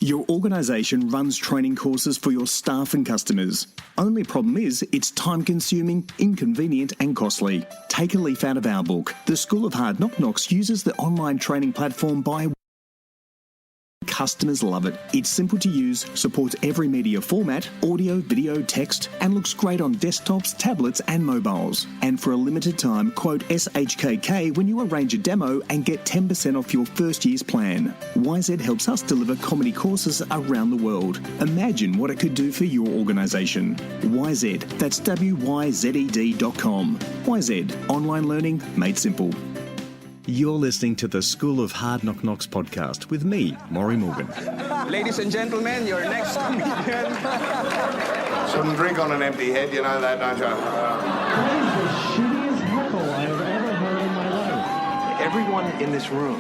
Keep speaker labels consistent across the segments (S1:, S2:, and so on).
S1: Your organisation runs training courses for your staff and customers. Only problem is it's time-consuming, inconvenient and costly. Take a leaf out of our book. The School of Hard Knock Knocks uses the online training platform by customers love it. It's simple to use, supports every media format, audio, video, text, and looks great on desktops, tablets and mobiles. And for a limited time, quote SHKK when you arrange a demo and get 10% off your first year's plan. YZ helps us deliver comedy courses around the world. Imagine what it could do for your organisation. YZ, that's WYZED.com. YZ, online learning made simple. You're listening to the School of Hard Knock Knocks podcast with me, Maury Morgan.
S2: Ladies and gentlemen, your next comedian.
S3: Shouldn't drink on an empty head, you know that, don't you?
S4: That is the shittiest heckle I have ever heard in my life.
S5: Everyone in this room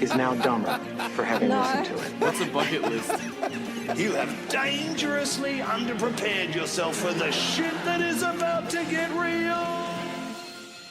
S5: is now dumber for having listened to it.
S6: That's a bucket list.
S7: You have dangerously underprepared yourself for the shit that is about to get real.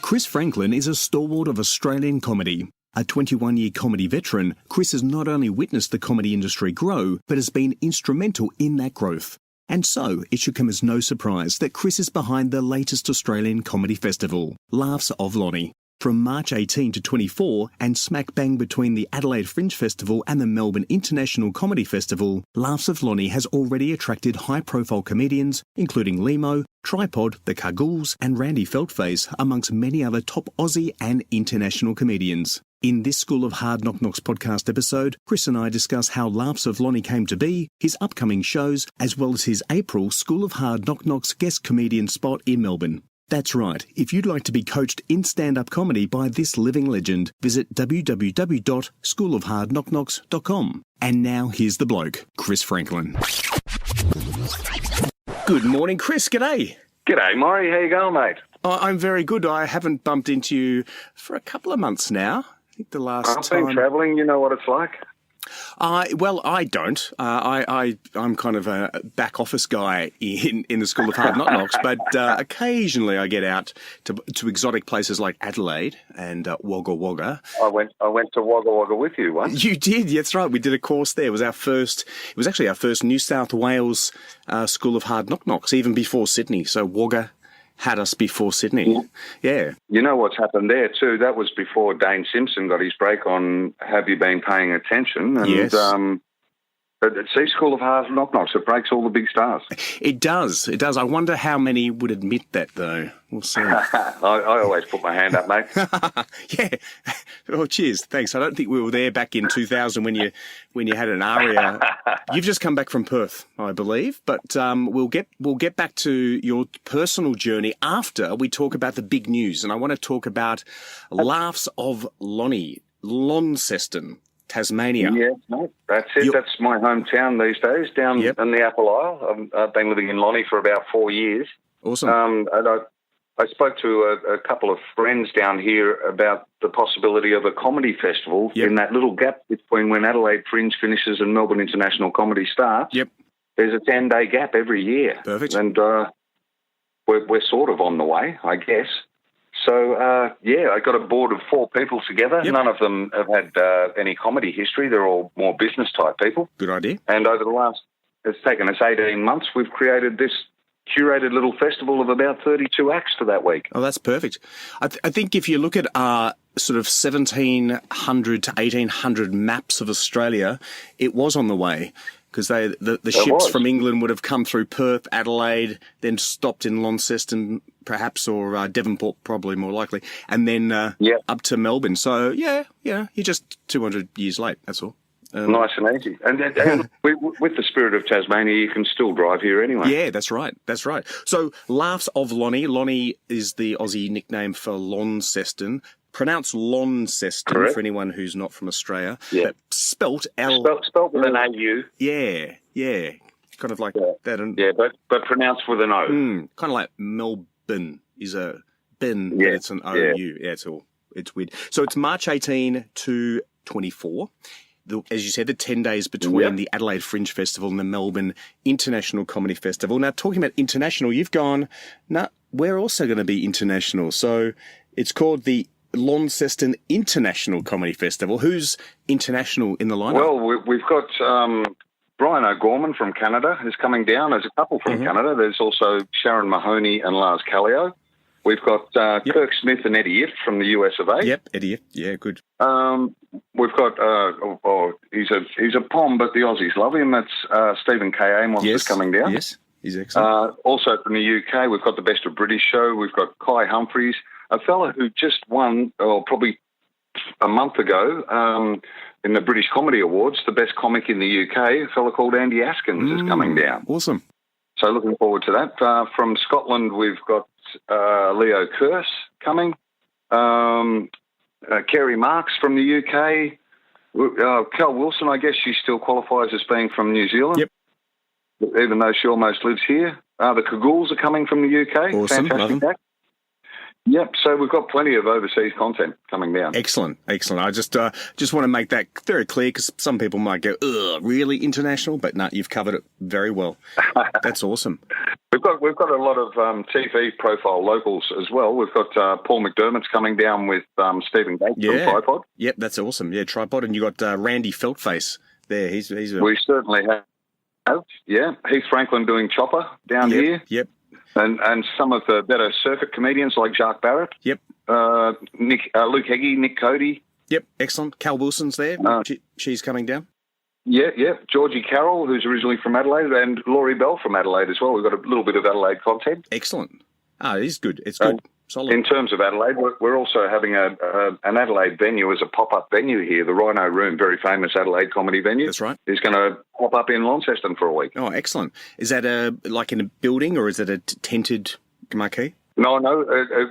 S1: Chris Franklin is a stalwart of Australian comedy. A 21-year comedy veteran, Chris has not only witnessed the comedy industry grow, but has been instrumental in that growth. And so, it should come as no surprise that Chris is behind the latest Australian comedy festival, Laughs of Launnie. From March 18 to 24, and smack bang between the Adelaide Fringe Festival and the Melbourne International Comedy Festival, Laughs of Launnie has already attracted high-profile comedians, including Lehmo, Tripod, the Kagools and Randy Feltface, amongst many other top Aussie and international comedians. In this School of Hard Knock Knocks podcast episode, Chris and I discuss how Laughs of Launnie came to be, his upcoming shows, as well as his April School of Hard Knock Knocks guest comedian spot in Melbourne. That's right. If you'd like to be coached in stand-up comedy by this living legend, visit www.schoolofhardknockknocks.com. And now here's the bloke, Chris Franklin. Good morning, Chris. G'day.
S3: G'day, Maury. How you going, mate?
S1: I'm very good. I haven't bumped into you for a couple of months now. I think the last
S3: I've
S1: time...
S3: been travelling. You know what it's like.
S1: Well, I don't. I'm kind of a back office guy in the School of Hard Knock Knocks, but occasionally I get out to exotic places like Adelaide and Wagga Wagga.
S3: I went to Wagga Wagga with you once.
S1: You did, that's right. We did a course there. It was actually our first New South Wales School of Hard Knock Knocks, even before Sydney. So Wagga had us before Sydney. Yeah.
S3: You know what's happened there too? That was before Dane Simpson got his break on Have You Been Paying Attention? And,
S1: yes.
S3: But see, School of Hard Knock Knocks, it breaks all the big stars.
S1: It does. It does. I wonder how many would admit that, though. We'll see.
S3: I always put my hand up, mate.
S1: Yeah. Oh, cheers. Thanks. I don't think we were there back in 2000 when you had an aria. You've just come back from Perth, I believe. But we'll get back to your personal journey after we talk about the big news. And I want to talk about Laughs of Launnie, Launceston, Tasmania.
S3: Yeah, mate. That's it. That's my hometown these days, down in the Apple Isle. I've been living in Launnie for about 4 years.
S1: Awesome.
S3: And I spoke to a couple of friends down here about the possibility of a comedy festival in that little gap between when Adelaide Fringe finishes and Melbourne International Comedy starts.
S1: Yep.
S3: There's a 10-day gap every year.
S1: Perfect.
S3: And we're sort of on the way, I guess. So, I got a board of 4 people together.
S1: Yep.
S3: None of them have had any comedy history. They're all more business-type people.
S1: Good idea.
S3: And over the last, it's taken us 18 months, we've created this curated little festival of about 32 acts for that week.
S1: Oh, that's perfect. I think if you look at sort of 1,700 to 1,800 maps of Australia, it was on the way. Because the ships from England would have come through Perth, Adelaide, then stopped in Launceston, perhaps, or Devonport, probably more likely, and then up to Melbourne. So, you're just 200 years late, that's all.
S3: Nice and easy. And with the spirit of Tasmania, you can still drive here anyway.
S1: Yeah, that's right. That's right. So, Laughs of Launnie. Launnie is the Aussie nickname for Launceston. Pronounced Launceston. Correct. For anyone who's not from Australia. Yeah. But spelt
S3: Spelt with an AU.
S1: Yeah. Kind of like that.
S3: But pronounced with an O.
S1: Kind of like Melbourne is a bin, but it's an OU. Yeah, it's weird. So it's March 18 to 24. As you said, the 10 days between the Adelaide Fringe Festival and the Melbourne International Comedy Festival. Now, talking about international, you've gone, we're also going to be international. So it's called the Launceston International Comedy Festival. Who's international in the lineup?
S3: Well, we've got Brian O'Gorman from Canada is coming down. There's a couple from Canada. There's also Sharon Mahoney and Lars Callio. We've got Kirk Smith and Eddie If from the US of A.
S1: Yep, Eddie If. Yeah, good.
S3: We've got, he's a Pom, but the Aussies love him. That's Stephen K. Amos is coming down.
S1: Yes, he's excellent.
S3: Also from the UK, we've got the Best of British show. We've got Kai Humphries, a fella who just won, probably a month ago, in the British Comedy Awards, the best comic in the UK, a fella called Andy Askins is coming down.
S1: Awesome.
S3: So looking forward to that. From Scotland, we've got Leo Kearse coming. Kerry Marks from the UK. Cal Wilson, I guess she still qualifies as being from New Zealand.
S1: Yep.
S3: Even though she almost lives here. The Kagools are coming from the UK.
S1: Awesome.
S3: Fantastic act. Yep, so we've got plenty of overseas content coming down.
S1: Excellent. I just want to make that very clear because some people might go, ugh, really international? But no, you've covered it very well. That's awesome.
S3: We've got a lot of TV profile locals as well. We've got Paul McDermott's coming down with Stephen Gates from Tripod.
S1: Yep, that's awesome. Yeah, Tripod. And you got Randy Feltface there.
S3: We certainly have. Yeah, Heath Franklin doing Chopper down here.
S1: Yep.
S3: And some of the better circuit comedians like Jacques Barrett.
S1: Yep.
S3: Luke Heggie, Nick Cody.
S1: Yep, excellent. Cal Wilson's there. She's coming down.
S3: Yeah. Georgie Carroll, who's originally from Adelaide, and Laurie Bell from Adelaide as well. We've got a little bit of Adelaide content.
S1: Excellent. It is good. It's good. Solid.
S3: In terms of Adelaide, we're also having an Adelaide venue as a pop-up venue here. The Rhino Room, very famous Adelaide comedy venue.
S1: That's right.
S3: Is going to pop up in Launceston for a week.
S1: Oh, excellent. Is that like in a building or is it a tented marquee?
S3: No.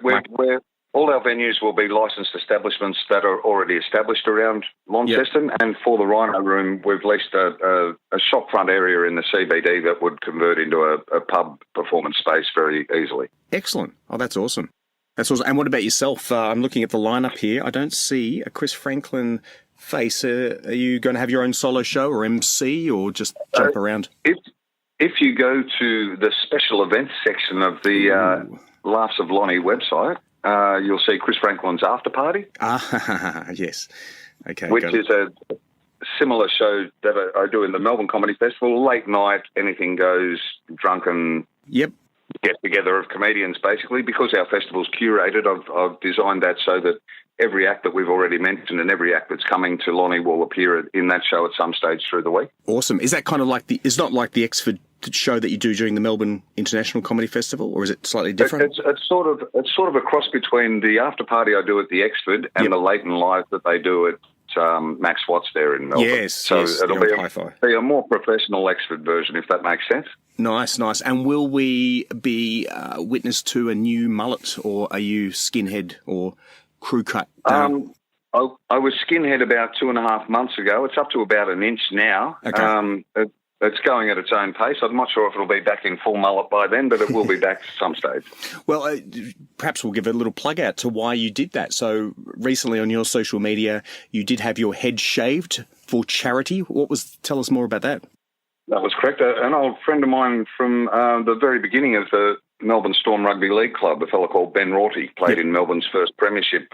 S3: We're all our venues will be licensed establishments that are already established around Launceston. Yep. And for the Rhino Room, we've leased a shopfront area in the CBD that would convert into a pub performance space very easily.
S1: Excellent. Oh, that's awesome. That's awesome. And what about yourself? I'm looking at the lineup here. I don't see a Chris Franklin face. Are you going to have your own solo show or MC or just jump around?
S3: If you go to the special events section of the Laughs of Launnie website, you'll see Chris Franklin's After Party.
S1: Yes. Okay.
S3: Which is a similar show that I do in the Melbourne Comedy Festival. Late night, anything goes, drunken.
S1: Yep.
S3: Get-together of comedians, basically. Because our festival's curated, I've designed that so that every act that we've already mentioned and every act that's coming to Launnie will appear in that show at some stage through the week.
S1: Awesome. Is that kind of like it's not like the Exford show that you do during the Melbourne International Comedy Festival, or is it slightly different?
S3: It's sort of a cross between the after party I do at the Exford and the late and live that they do at Max Watts there in Melbourne.
S1: Yes,
S3: it'll be a more professional Exford version, if that makes sense.
S1: Nice. And will we be witness to a new mullet, or are you skinhead or crew cut?
S3: I was skinhead about 2.5 months ago. It's up to about an inch now.
S1: Okay.
S3: It's going at its own pace. I'm not sure if it'll be back in full mullet by then, but it will be back to some stage. Well,
S1: perhaps we'll give a little plug out to why you did that. So recently on your social media, you did have your head shaved for charity. Tell us more about that.
S3: That was correct. An old friend of mine from the very beginning of the Melbourne Storm Rugby League Club, a fellow called Ben Rorty, played in Melbourne's first premiership.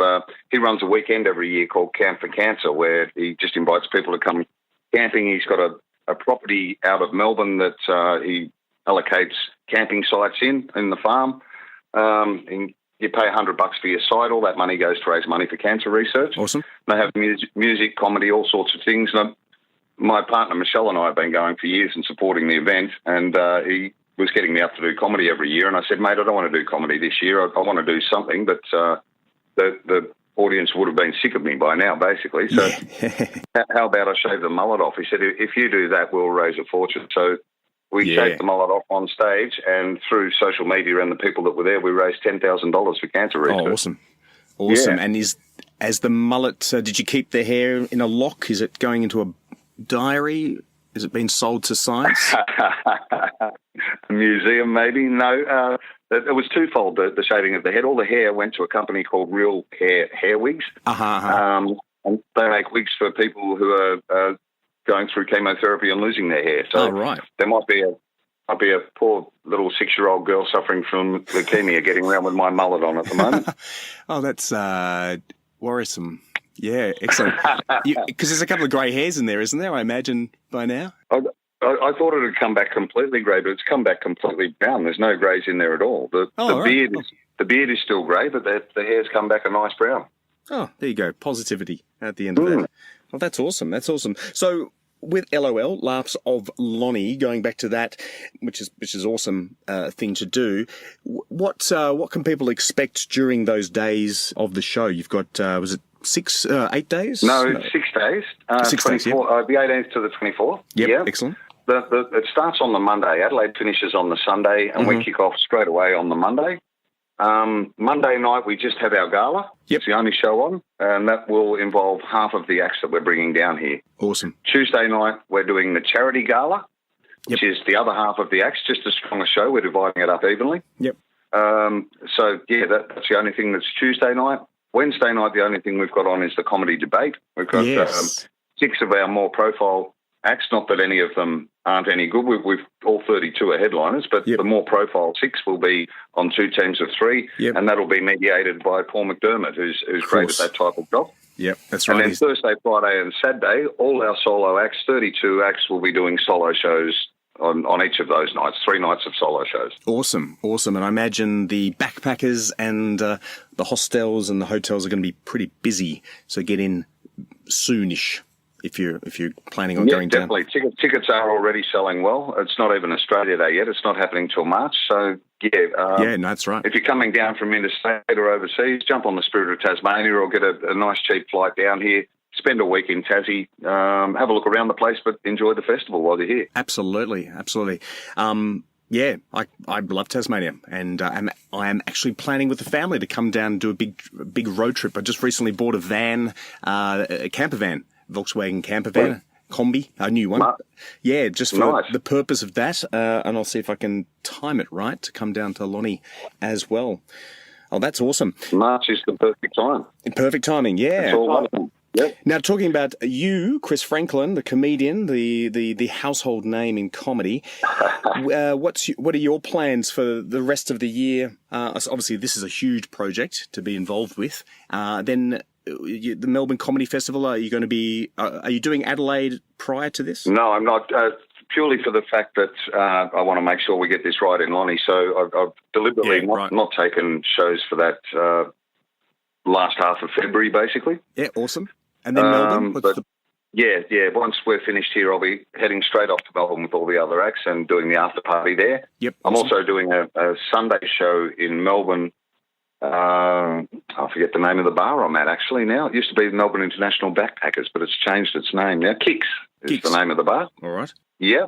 S3: He runs a weekend every year called Camp for Cancer, where he just invites people to come camping. He's got a property out of Melbourne that he allocates camping sites in the farm. And you pay $100 for your site. All that money goes to raise money for cancer research.
S1: Awesome.
S3: They have music, comedy, all sorts of things. And my partner Michelle and I have been going for years and supporting the event, and he was getting me up to do comedy every year. And I said, mate, I don't want to do comedy this year. I want to do something, but the audience would have been sick of me by now, basically. So how about I shave the mullet off? He said, if you do that, we'll raise a fortune. So we shaved the mullet off on stage, and through social media and the people that were there, we raised $10,000 for cancer research.
S1: Oh, awesome. Awesome.
S3: Yeah.
S1: And as the mullet, did you keep the hair in a lock? Is it going into a diary? Is it being sold to science?
S3: A museum, maybe? No. It was twofold, the shaving of the head. All the hair went to a company called Real Hair Wigs. And they make wigs for people who are going through chemotherapy and losing their hair. So there might be a poor little 6-year-old girl suffering from leukemia getting around with my mullet on at the moment.
S1: Oh, that's worrisome. Yeah, excellent. Because there's a couple of grey hairs in there, isn't there, I imagine, by now?
S3: I thought it had come back completely grey, but it's come back completely brown. There's no greys in there at all. The beard is still grey, but the hair's come back a nice brown.
S1: Oh, there you go. Positivity at the end of that. Well, that's awesome. That's awesome. So with LOL, Laughs of Launnie, going back to that, which is awesome thing to do. What can people expect during those days of the show? You've got was it 8 days?
S3: No, 6 days.
S1: 6 days. Yeah.
S3: The 18th to the 24th.
S1: Yep,
S3: yeah.
S1: Excellent.
S3: It starts on the Monday. Adelaide finishes on the Sunday, and we kick off straight away on the Monday. Monday night, we just have our gala.
S1: Yep.
S3: It's the only show on, and that will involve half of the acts that we're bringing down here.
S1: Awesome.
S3: Tuesday night, we're doing the charity gala, which is the other half of the acts, just as strong a show. We're dividing it up evenly.
S1: Yep.
S3: So, yeah, that's the only thing that's Tuesday night. Wednesday night, the only thing we've got on is the comedy debate. We've got 6 of our more profile acts, not that any of them aren't any good. We've all 32 are headliners, but the more profile 6 will be on 2 teams of 3, and that'll be mediated by Paul McDermott, who's great at that type of job.
S1: Yep, that's right.
S3: And then Thursday, Friday and Saturday, all our solo acts, 32 acts, will be doing solo shows on each of those nights, 3 nights of solo shows.
S1: Awesome. And I imagine the backpackers and the hostels and the hotels are going to be pretty busy, so get in soonish if you're planning on going down.
S3: Yeah, definitely. Tickets are already selling well. It's not even Australia Day yet. It's not happening till March. So,
S1: that's right.
S3: If you're coming down from interstate or overseas, jump on the Spirit of Tasmania or get a nice cheap flight down here. Spend a week in Tassie, have a look around the place, but enjoy the festival while you're here.
S1: Absolutely. I love Tasmania, and I am actually planning with the family to come down and do a big road trip. I just recently bought a camper van, Volkswagen camper van, Combi, a new one. Yeah, just for the purpose of that, and I'll see if I can time it right to come down to Launnie as well. Oh, that's awesome.
S3: March is the perfect time.
S1: Perfect timing, yeah.
S3: It's all wonderful. Yep.
S1: Now, talking about you, Chris Franklin, the comedian, the household name in comedy, what are your plans for the rest of the year? Obviously, this is a huge project to be involved with. Then the Melbourne Comedy Festival. Are you going to be? Are you doing Adelaide prior to this?
S3: No, I'm not. Purely for the fact that I want to make sure we get this right in Launnie. So I've deliberately not taken shows for that last half of February, basically.
S1: Yeah, awesome. And then Melbourne?
S3: Once we're finished here, I'll be heading straight off to Melbourne with all the other acts and doing the after party there.
S1: Yep.
S3: I'm also doing a Sunday show in Melbourne. I forget the name of the bar I'm at actually now. It used to be the Melbourne International Backpackers, but it's changed its name now. Kicks is the name of the bar.
S1: All right.
S3: Yeah.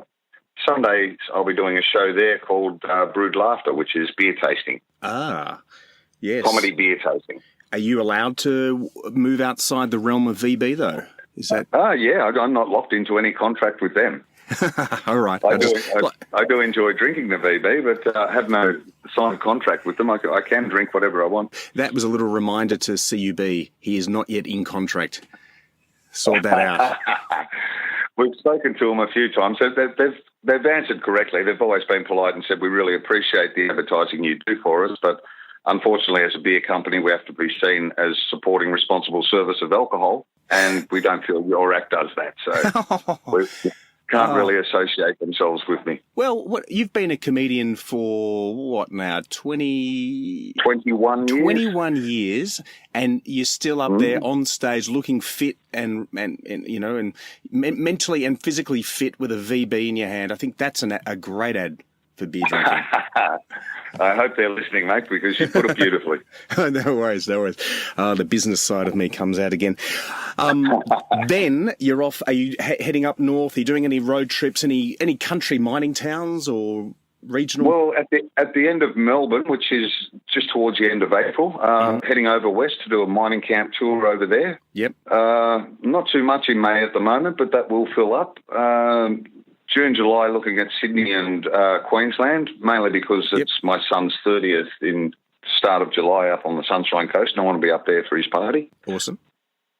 S3: Sundays, I'll be doing a show there called Brewed Laughter, which is beer tasting.
S1: Ah, yes.
S3: Comedy beer tasting.
S1: Are you allowed to move outside the realm of VB, though? Is that?
S3: I'm not locked into any contract with them.
S1: All right.
S3: I do enjoy drinking the VB, but I have no signed contract with them. I can drink whatever I want.
S1: That was a little reminder to CUB. He is not yet in contract. Sort that out.
S3: We've spoken to them a few times. They've answered correctly. They've always been polite and said, we really appreciate the advertising you do for us, but unfortunately, as a beer company, we have to be seen as supporting responsible service of alcohol, and we don't feel your act does that. So we can't really associate themselves with me.
S1: Well, you've been a comedian for what now?
S3: 21 years.
S1: 21 years, and you're still up there on stage, looking fit and mentally and physically fit with a VB in your hand. I think that's a great ad for beer drinking.
S3: I hope they're listening, mate, because you put it beautifully.
S1: No worries. The business side of me comes out again. Then you're off. Are you heading up north? Are you doing any road trips, any country mining towns or regional?
S3: Well, at the end of Melbourne, which is just towards the end of April, heading over west to do a mining camp tour over there.
S1: Yep.
S3: Not too much in May at the moment, but that will fill up. June, July, looking at Sydney and Queensland, mainly because it's my son's 30th in start of July up on the Sunshine Coast, and I want to be up there for his party.
S1: Awesome.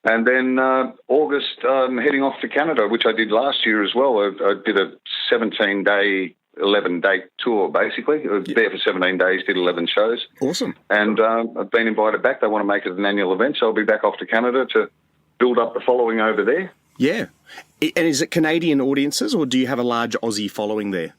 S3: And then August, heading off to Canada, which I did last year as well. I did a 17-day, 11-date tour, basically. I was there for 17 days, did 11 shows.
S1: Awesome.
S3: And I've been invited back. They want to make it an annual event, so I'll be back off to Canada to build up the following over there.
S1: Yeah. And is it Canadian audiences, or do you have a large Aussie following there?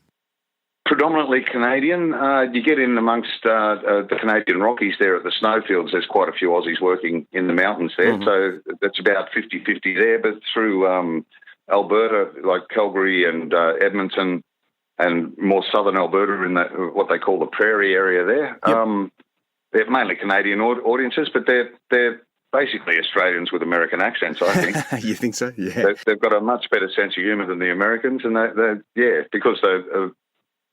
S3: Predominantly Canadian. You get in amongst the Canadian Rockies there at the snowfields. There's quite a few Aussies working in the mountains there. So that's about 50-50 there. But through Alberta, like Calgary and Edmonton, and more southern Alberta in what they call the prairie area there, they're mainly Canadian audiences, but they're basically Australians with American accents, I think.
S1: You think so? Yeah.
S3: They've got a much better sense of humour than the Americans, and because they're a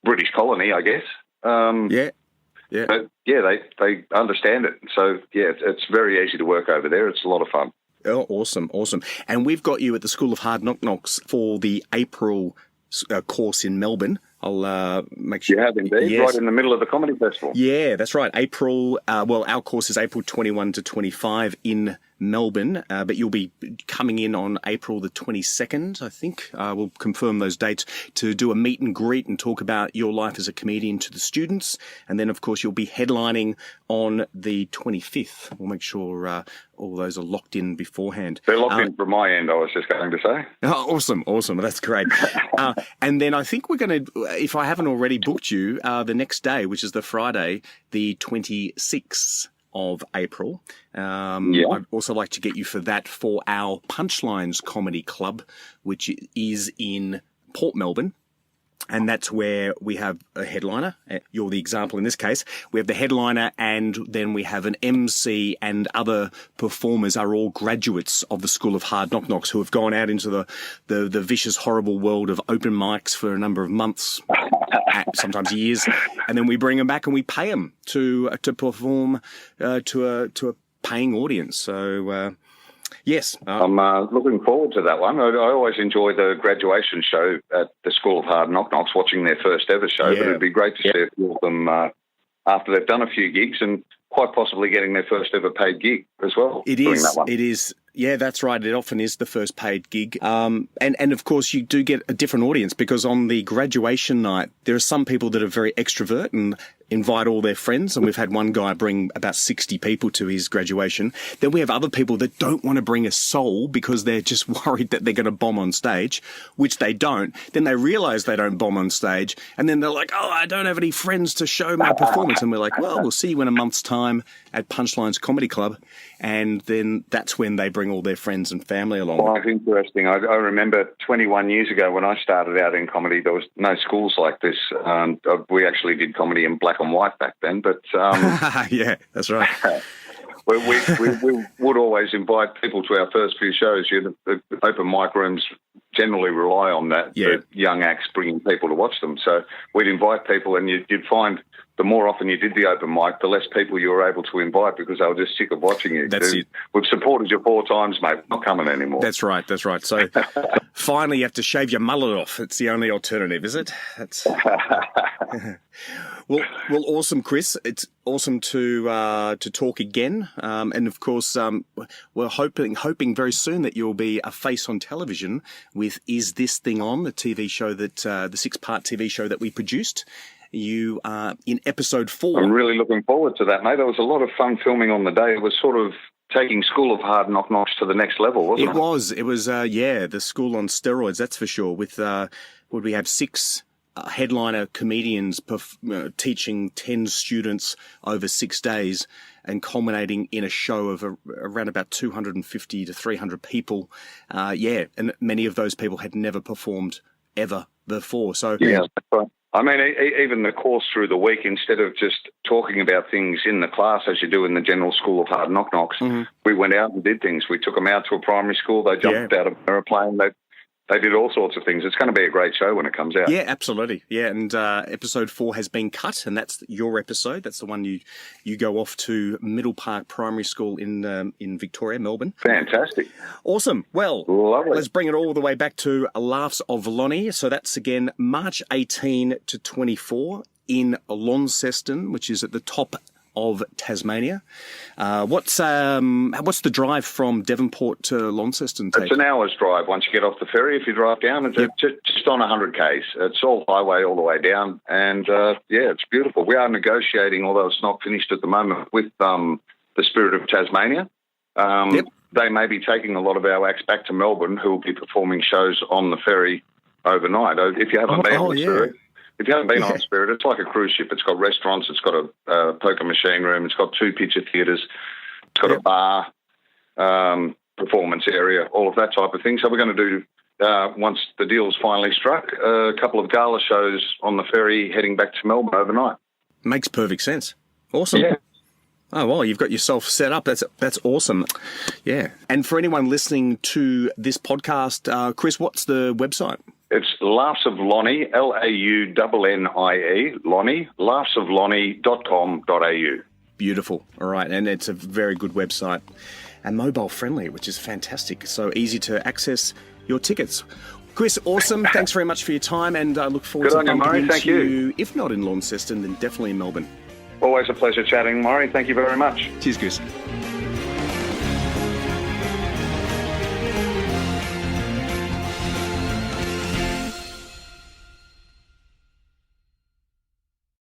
S3: British colony, I guess. But they understand it. So, it's very easy to work over there. It's a lot of fun.
S1: Oh, awesome. And we've got you at the School of Hard Knock Knocks for the April course in Melbourne. I'll make sure.
S3: You have indeed, yes. Right in the middle of the comedy festival.
S1: Yeah, that's right. April, our course is April 21 to 25 in Melbourne, but you'll be coming in on April the 22nd, I think. We'll confirm those dates to do a meet and greet and talk about your life as a comedian to the students. And then, of course, you'll be headlining on the 25th. We'll make sure all those are locked in beforehand.
S3: They're locked in from my end, I was just going to say.
S1: Oh, awesome. That's great. And then I think we're going to, if I haven't already booked you, the next day, which is the Friday, the 26th of April. I'd also like to get you for that for our Punchlines Comedy Club, which is in Port Melbourne. And that's where we have a headliner. You're the example in this case. We have the headliner, and then we have an MC, and other performers are all graduates of the School of Hard Knock Knocks who have gone out into the vicious, horrible world of open mics for a number of months, sometimes years. And then we bring them back and we pay them to perform to a paying audience. So, yes.
S3: I'm looking forward to that one. I always enjoy the graduation show at the School of Hard Knock Knocks, watching their first ever show, but it'd be great to see a few of them after they've done a few gigs and quite possibly getting their first ever paid gig as well.
S1: It is. Yeah, that's right. It often is the first paid gig. And of course, you do get a different audience, because on the graduation night, there are some people that are very extrovert and invite all their friends. And we've had one guy bring about 60 people to his graduation. Then we have other people that don't want to bring a soul because they're just worried that they're going to bomb on stage, which they don't. Then they realize they don't bomb on stage. And then they're like, oh, I don't have any friends to show my performance. And we're like, well, we'll see you in a month's time at Punchlines Comedy Club. And then that's when they bring all their friends and family along.
S3: Well, it's interesting. I remember 21 years ago when I started out in comedy, there was no schools like this. We actually did comedy in black and white back then. But
S1: yeah, that's right.
S3: we would always invite people to our first few shows. The open mic rooms generally rely on that, the young acts bringing people to watch them. So we'd invite people, and you'd find the more often you did the open mic, the less people you were able to invite because they were just sick of watching you.
S1: That's it.
S3: We've supported you 4 times, mate. Not coming anymore.
S1: That's right. So finally you have to shave your mullet off. It's the only alternative, is it? That's... Well, awesome, Chris. It's awesome to talk again. And of course, we're hoping very soon that you'll be a face on television with Is This Thing On, the TV show that the 6-part TV show that we produced. You are in episode 4.
S3: I'm really looking forward to that, mate. There was a lot of fun filming on the day. It was sort of taking School of Hard Knock Knocks to the next level, wasn't it?
S1: It was, the school on steroids, that's for sure. With, would we have 6 headliner comedians teaching 10 students over 6 days and culminating in a show of around about 250 to 300 people. And many of those people had never performed ever before. So
S3: yeah, that's right. I mean, even the course through the week, instead of just talking about things in the class as you do in the general School of Hard Knock Knocks, we went out and did things. We took them out to a primary school. They jumped out of an aeroplane. They did all sorts of things. It's going to be a great show when it comes out.
S1: Yeah, absolutely. Yeah, and episode 4 has been cut, and that's your episode. That's the one you go off to Middle Park Primary School in Victoria, Melbourne.
S3: Fantastic.
S1: Awesome. Well,
S3: lovely.
S1: Let's bring it all the way back to Laughs of Launnie. So that's, again, March 18 to 24 in Launceston, which is at the top of Tasmania. What's the drive from Devonport to Launceston take?
S3: It's an hour's drive once you get off the ferry. If you drive down, it's just on 100 k's. It's all highway all the way down, and it's beautiful. We are negotiating, although it's not finished at the moment, with the Spirit of Tasmania. they may be taking a lot of our acts back to Melbourne who will be performing shows on the ferry overnight. If you haven't been on the Spirit, if you haven't been on the Spirit, it's like a cruise ship. It's got restaurants, it's got a poker machine room, it's got 2 picture theatres, it's got a bar, performance area, all of that type of thing. So we're going to do, once the deal's finally struck, a couple of gala shows on the ferry heading back to Melbourne overnight.
S1: Makes perfect sense. Awesome.
S3: Yeah.
S1: Oh, well, you've got yourself set up. That's awesome. Yeah. And for anyone listening to this podcast, Chris, what's the website?
S3: It's Laughs of Launnie, Launnie, Launnie, laughsoflaunnie.com.au.
S1: Beautiful. All right. And it's a very good website and mobile friendly, which is fantastic. So easy to access your tickets. Chris, awesome. Thanks very much for your time, and I look forward to bumping into you, if not in Launceston, then definitely in Melbourne.
S3: Always a pleasure chatting, Murray. Thank you very much.
S1: Cheers, Chris.